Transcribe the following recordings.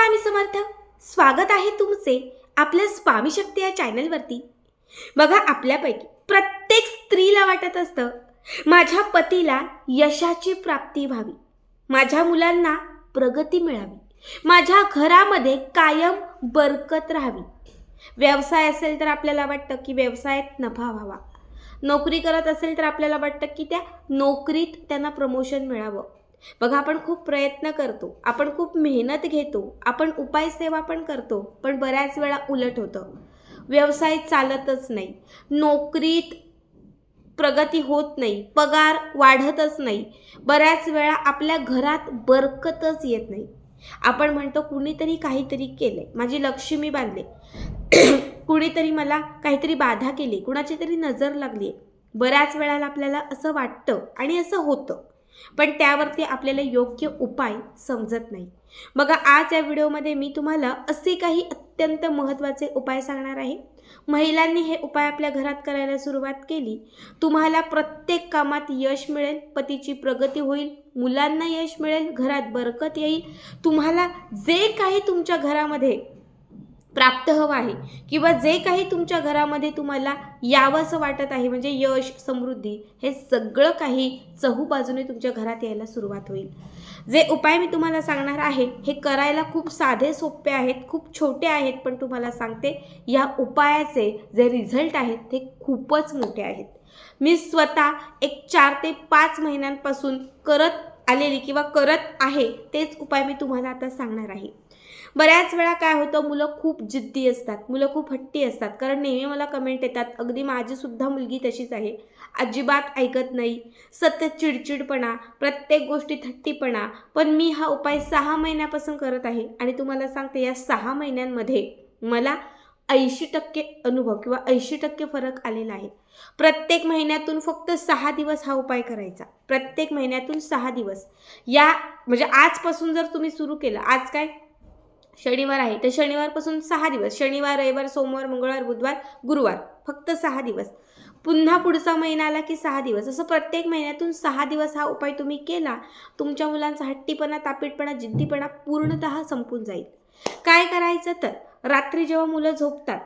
स्वामी समर्थ. स्वागत आहे तुमचे आपल्या स्वामी शक्ती या चॅनलवरती. बघा, आपल्यापैकी प्रत्येक स्त्रीला वाटत असतं माझ्या पतीला यशाची प्राप्ती व्हावी, माझ्या मुलांना प्रगती मिळावी, माझ्या घरामध्ये कायम बरकत राहावी. व्यवसाय असेल तर आपल्याला वाटतं की व्यवसायात नफा व्हावा, नोकरी करत असेल तर आपल्याला वाटतं की त्या नोकरीत त्यांना प्रमोशन मिळावं. बघा, आपण खूप प्रयत्न करतो, आपण खूप मेहनत घेतो, आपण उपाय सेवा पण करतो, पण बऱ्याच वेळा उलट होतं. व्यवसाय चालतच नाही, नोकरीत प्रगती होत नाही, पगार वाढतच नाही, बऱ्याच वेळा आपल्या घरात बरकतच येत नाही. आपण म्हणतो कुणीतरी काहीतरी केलंय, माझी लक्ष्मी बांधले, कुणीतरी मला काहीतरी बाधा केली, कुणाची तरी नजर लागली. बऱ्याच वेळाला आपल्याला असं वाटतं आणि असं होतं, पण त्यावरती आपल्याला योग्य उपाय समजत नाही. बघा, आज या व्हिडिओमध्ये मी तुम्हाला असे काही अत्यंत महत्त्वाचे उपाय सांगणार आहे. महिलांनी हे उपाय आपल्या घरात करायला सुरुवात केली, तुम्हाला प्रत्येक कामात यश मिळेल, पतीची प्रगती होईल, मुलांना यश मिळेल, घरात बरकत येईल. तुम्हाला जे काही तुमच्या घरामध्ये प्राप्त हवं आहे किंवा जे काही तुमच्या घरामध्ये तुम्हाला यावंसं वाटत आहे, म्हणजे यश, समृद्धी, हे सगळं काही चहूबाजूने तुमच्या घरात यायला सुरुवात होईल. जे उपाय मी तुम्हाला सांगणार आहे हे करायला खूप साधे सोपे आहेत, खूप छोटे आहेत, पण तुम्हाला सांगते या उपायाचे जे रिझल्ट आहेत ते खूपच मोठे आहेत. मी स्वतः एक 4 ते 5 महिन्यांपासून करत आलेली किंवा करत आहे तेच उपाय मी तुम्हाला आता सांगणार आहे. बऱ्याच वेळा काय होतं, मुलं खूप जिद्दी असतात, मुलं खूप हट्टी असतात. कारण नेहमी मला कमेंट येतात, अगदी माझीसुद्धा मुलगी तशीच आहे, अजिबात ऐकत नाही, सतत चिडचिडपणा, प्रत्येक गोष्टीत हट्टीपणा. पण मी हा उपाय 6 महिन्यापासून करत आहे आणि तुम्हाला सांगते या 6 महिन्यांमध्ये मला 80% अनुभव किंवा 80% फरक आलेला आहे. प्रत्येक महिन्यातून फक्त 6 दिवस हा उपाय करायचा, प्रत्येक महिन्यातून 6 दिवस. या म्हणजे आजपासून जर तुम्ही सुरू केलं, आज काय शनिवार आहे, तर शनिवारपासून 6 दिवस, शनिवार, रविवार, सोमवार, मंगळवार, बुधवार, गुरुवार, फक्त 6 दिवस. पुन्हा पुढचा महिना आला की 6 दिवस, असं प्रत्येक महिन्यातून 6 दिवस हा उपाय तुम्ही केला, तुमच्या मुलांचा हट्टीपणा, तापीटपणा, जिद्दीपणा पूर्णतः संपून जाईल. काय करायचं तर रात्री जेव्हा मुलं झोपतात,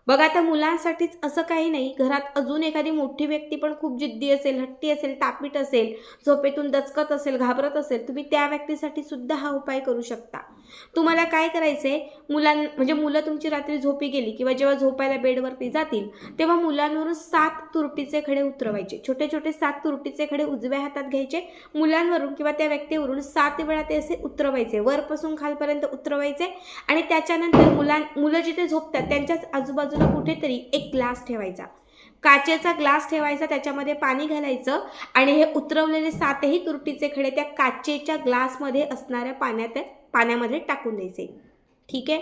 बघा, त्या मुलांसाठीच असं काही नाही, घरात अजून एखादी मोठी व्यक्ती पण खूप जिद्दी असेल, हट्टी असेल, तापीट असेल, झोपेतून दचकत असेल, घाबरत असेल, तुम्ही त्या व्यक्तीसाठी सुद्धा हा उपाय करू शकता. तुम्हाला काय करायचंय, म्हणजे मुलं तुमची रात्री झोपी गेली किंवा जेव्हा झोपायला बेडवरती जातील तेव्हा मुलांवरून 7 तुरटीचे खडे उतरवायचे. छोटे छोटे 7 तुरटीचे खडे उजव्या हातात घ्यायचे, मुलांवरून किंवा त्या व्यक्तीवरून 7 वेळा ते असे उतरवायचे, वरपासून खालपर्यंत उतरवायचे. आणि त्याच्यानंतर मुलं जिथे झोपतात त्यांच्याच आजूबाजूला कुठेतरी एक ग्लास ठेवायचा, काचेचा ग्लास ठेवायचा, त्याच्यामध्ये पाणी घालायचं आणि हे उतरवलेले 7ही तुरटीचे खडे त्या काचेच्या ग्लासमध्ये असणाऱ्या पाण्यामध्ये टाकून द्यायचे. ठीक आहे,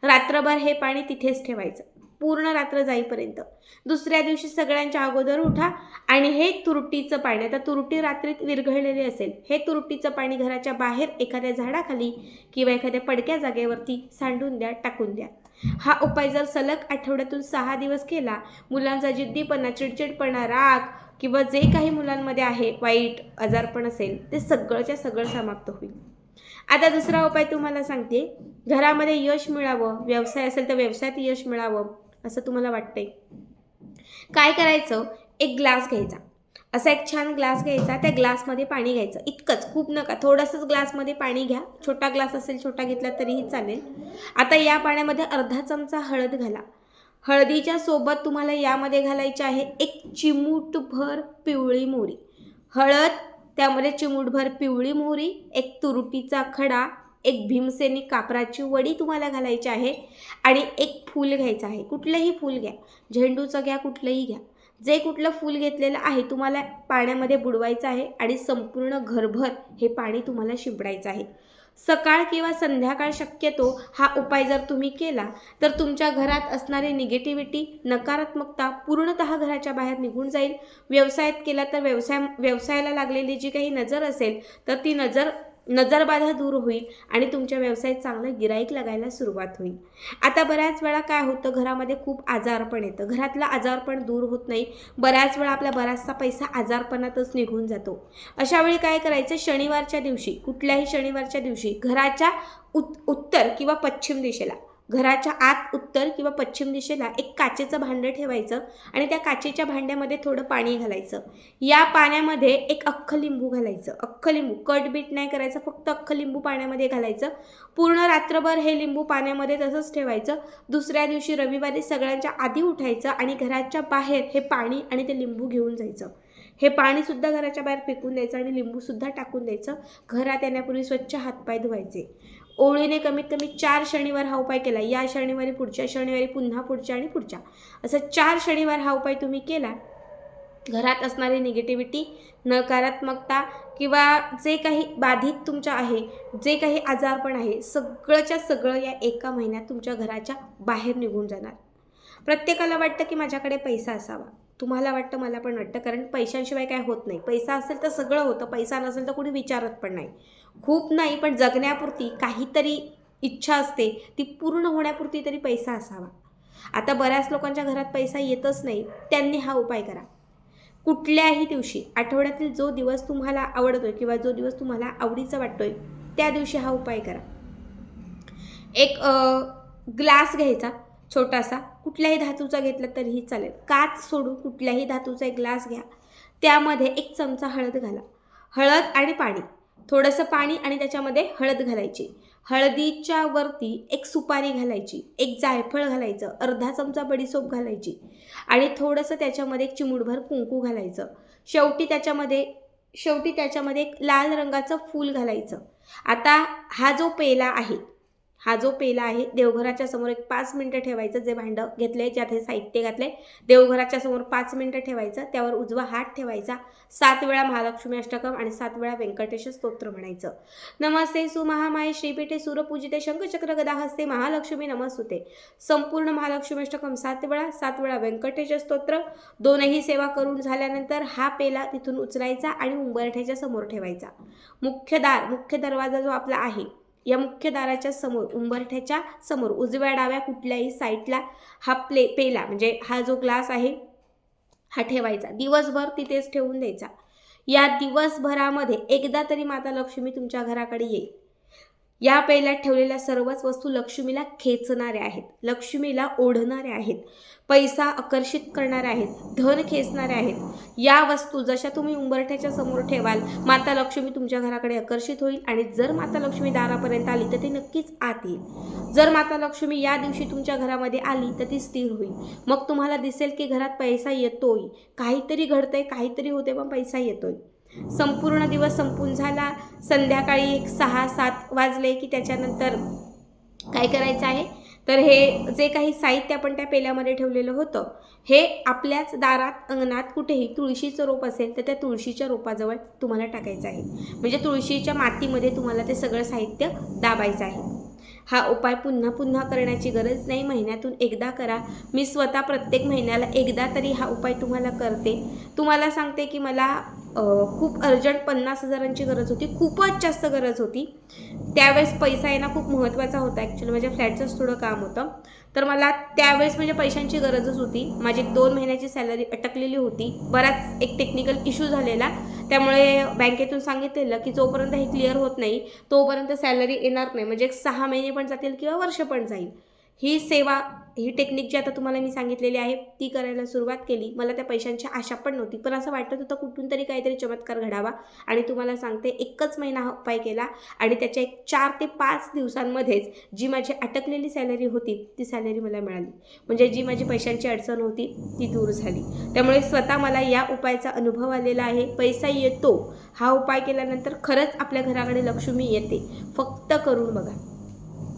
रात्रभर हे पाणी तिथेच ठेवायचं, पूर्ण रात्र जाईपर्यंत. दुसऱ्या दिवशी सगळ्यांच्या अगोदर उठा आणि हे तुरटीचं पाणी, आता तुरटी रात्रीत विरघळलेली असेल, हे तुरटीचं पाणी घराच्या बाहेर एखाद्या झाडाखाली किंवा एखाद्या पडक्या जागेवरती सांडून द्या, टाकून द्या. हा उपाय जर सलग आठवड्यातून 6 दिवस केला, मुलांचा जिद्दीपणा, चिडचिडपणा, राग किंवा जे काही मुलांमध्ये आहे वाईट आजारपण असेल ते सगळंच्या सगळं समाप्त होईल. आता दुसरा उपाय तुम्हाला सांगते, घरामध्ये यश मिळावं, व्यवसाय असेल तर व्यवसायात यश मिळावं असं तुम्हाला वाटतंय, काय करायचं, एक ग्लास घ्यायचा, असा एक छान ग्लास घ्यायचा, त्या ग्लासमध्ये पाणी घ्यायचं, इतकंच, खूप नका, थोडंसंच ग्लासमध्ये पाणी घ्या, छोटा ग्लास असेल, छोटा घेतला तरीही चालेल. आता या पाण्यामध्ये अर्धा चमचा हळद घाला. हळदीच्या सोबत तुम्हाला यामध्ये घालायची आहे एक चिमूटभर पिवळी मोहरी. हळद, त्यामध्ये चिमूटभर पिवळी मोहरी, एक तुरटीचा खडा, एक भीमसेनी कापराची वडी तुम्हाला घालायची आहे आणि एक फूल घ्यायचं आहे. कुठलंही फूल घ्या, झेंडूचं घ्या, कुठलंही घ्या, जे कुठलं फूल घेतलेलं आहे तुम्हाला पाण्यामध्ये बुडवायचं आहे आणि संपूर्ण घरभर हे पाणी तुम्हाला शिंपडायचं आहे. सकाळ किंवा संध्याकाळ शक्यतो हा उपाय जर तुम्ही केला तर तुमच्या घरात असणारी निगेटिव्हिटी, नकारात्मकता पूर्णतः घराच्या बाहेर निघून जाईल. व्यवसायात केला तर व्यवसायाला लागलेली जी काही नजर असेल तर ती नजर नजरबाधा दूर होईल आणि तुमच्या व्यवसायात चांगलं गिराईक लागायला सुरुवात होईल. आता बऱ्याच वेळा काय होतं, घरामध्ये खूप आजारपण येतं, घरातलं आजारपण दूर होत नाही, बऱ्याच वेळा आपला बराचसा पैसा आजारपणातच निघून जातो. अशा वेळी काय करायचं, शनिवारच्या दिवशी, कुठल्याही शनिवारच्या दिवशी घराच्या उत्तर किंवा पश्चिम दिशेला, घराच्या आत उत्तर किंवा पश्चिम दिशेला एक काचेचं भांडं ठेवायचं आणि त्या काचेच्या भांड्यामध्ये थोडं पाणी घालायचं. या पाण्यामध्ये एक अख्खं लिंबू घालायचं. अख्खं लिंबू, कट बीट नाही करायचं, फक्त अख्खं लिंबू पाण्यामध्ये घालायचं. पूर्ण रात्रभर हे लिंबू पाण्यामध्ये तसंच ठेवायचं. दुसऱ्या दिवशी रविवारी सगळ्यांच्या आधी उठायचं आणि घराच्या बाहेर हे पाणी आणि ते लिंबू घेऊन जायचं. हे पाणीसुद्धा घराच्या बाहेर फेकून द्यायचं आणि लिंबूसुद्धा टाकून द्यायचं. घरात येण्यापूर्वी स्वच्छ हातपाय धुवायचे. ओळीने कमीत कमी 4 शनिवार हा उपाय केला. या शनिवारी, पुढच्या शनिवारी, पुन्हा पुढच्या आणि पुढच्या, असं 4 शनिवार हा उपाय तुम्ही केला. घरात असणारी निगेटिव्हिटी, नकारात्मकता किंवा जे काही बाधित तुमच्या आहे, जे काही आजारपण आहे, सगळंच्या सगळं या एका महिन्यात तुमच्या घराच्या बाहेर निघून जाणार. प्रत्येकाला वाटतं की माझ्याकडे पैसा असावा. तुम्हाला वाटतं, मला पण वाटतं, कारण पैशांशिवाय काय होत नाही. पैसा असेल तर सगळं होतं, पैसा नसेल तर कोणी विचारत पण नाही. खूप नाही पण जगण्यापुरती काहीतरी इच्छा असते, ती पूर्ण होण्यापुरती तरी पैसा असावा. आता बऱ्याच लोकांच्या घरात पैसा येतच नाही, त्यांनी हा उपाय करा. कुठल्याही दिवशी, आठवड्यातील जो दिवस तुम्हाला आवडतोय किंवा जो दिवस तुम्हाला आवडीचा वाटतोय त्या दिवशी हा उपाय करा. एक ग्लास घ्यायचा छोटासा, कुठल्याही धातूचा घेतला तरीही चालेल, काच सोडून कुठल्याही धातूचा एक ग्लास घ्या. त्यामध्ये 1 चमचा हळद घाला. हळद आणि पाणी, थोडंसं पाणी आणि त्याच्यामध्ये हळद घालायची. हळदीच्या वरती 1 सुपारी घालायची, 1 जायफळ घालायचं, अर्धा चमचा बडीसोप घालायची आणि थोडंसं त्याच्यामध्ये 1 चिमूटभर कुंकू घालायचं. शेवटी त्याच्यामध्ये 1 लाल रंगाचं फूल घालायचं. आता हा जो पेला आहे, देवघराच्या समोर एक 5 मिनटं ठेवायचं. जे भांडं घेतलंय, ज्यात हे साहित्य घातलंय, देवघराच्या समोर 5 मिनटं ठेवायचं. त्यावर उजवा हात ठेवायचा. 7 वेळा महालक्ष्मी अष्टकम आणि 7 वेळा व्यंकटेश स्तोत्र म्हणायचं. नमस्ते सुमहामाये श्रीपीठे सूरपूजिते शंखचक्र गदा हस्ते महालक्ष्मी नमस्तुते. संपूर्ण महालक्ष्मी अष्टकम 7 वेळा व्यंकटेश स्तोत्र. 2ही सेवा करून झाल्यानंतर हा पेला तिथून उचलायचा आणि उंबरठ्याच्या समोर ठेवायचा. मुख्य दरवाजा जो आपला आहे, या मुख्य दाराच्या समोर, उंबरठ्याच्या समोर उजव्या डाव्या कुठल्याही साईडला हा पेला म्हणजे हा जो ग्लास आहे हा ठेवायचा. दिवसभर तिथेच ठेवून द्यायचा. या दिवसभरामध्ये एकदा तरी माता लक्ष्मी तुमच्या घराकडे येईल. या पेल्यात ठेवलेल्या सर्वच वस्तू लक्ष्मीला खेचणाऱ्या आहेत, लक्ष्मीला ओढणाऱ्या आहेत, पैसा आकर्षित करणाऱ्या आहेत, धन खेचणाऱ्या आहेत. या वस्तू जशा तुम्ही उंबरठ्याच्या समोर ठेवाल, माता लक्ष्मी तुमच्या घराकडे आकर्षित होईल आणि जर माता लक्ष्मी दारापर्यंत आली तर ती नक्कीच आत येईल. जर माता लक्ष्मी या दिवशी तुमच्या घरामध्ये आली तर ती स्थिर होईल. मग तुम्हाला दिसेल की घरात पैसा येतोय, काहीतरी घडतंय, काहीतरी होते, पण पैसा येतोय. संपूर्ण दिवस संपून झाला, संध्याकाळी 6-7 वाजले की त्याच्यानंतर काय करायचं आहे, तर हे जे काही साहित्य आपण त्या पेल्यामध्ये ठेवलेलं होतं, हे आपल्याच दारात, अंगणात, कुठेही तुळशीचं रोप असेल तर त्या तुळशीच्या रोपाजवळ तुम्हाला टाकायचं आहे. म्हणजे तुळशीच्या मातीमध्ये तुम्हाला ते सगळं साहित्य दाबायचं आहे. हा उपाय पुन्हा पुन्हा करण्याची गरज नाही, महिन्यातून एकदा करा. मी स्वतः प्रत्येक महिन्याला एकदा तरी हा उपाय तुम्हाला करते. तुम्हाला सांगते की मला खूप अर्जंट 50,000ची गरज होती, खूपच जास्त गरज होती. त्यावेळेस पैसा येणं खूप महत्त्वाचा होता. ॲक्च्युली माझ्या फ्लॅटचंच थोडं काम होतं, तर मला त्यावेळेस म्हणजे पैशांची गरजच होती. माझी 2 महिन्याची सॅलरी अटकलेली होती. बराच एक टेक्निकल इश्यू झालेला, त्यामुळे बँकेतून सांगितलेलं की जोपर्यंत हे क्लिअर होत नाही तोपर्यंत सॅलरी येणार नाही. म्हणजे 6 महिने पण जातील किंवा वर्ष पण जाईल. ही सेवा, ही टेक्निक जी आता तुम्हाला मी सांगितलेली आहे ती करायला सुरुवात केली. मला त्या पैशांची आशा पण नव्हती, पण असं वाटत होतं कुठून तरी काहीतरी चमत्कार घडावा. आणि तुम्हाला सांगते, 1च महिना हा उपाय केला आणि त्याच्या 4 ते 5 दिवसांमध्येच जी माझी अटकलेली सॅलरी होती ती सॅलरी मला मिळाली. म्हणजे जी माझी पैशांची अडचण होती ती दूर झाली. त्यामुळे स्वतः मला या उपायाचा अनुभव आलेला आहे. पैसा येतो, हा उपाय केल्यानंतर खरंच आपल्या घराकडे लक्ष्मी येते. फक्त करून बघा.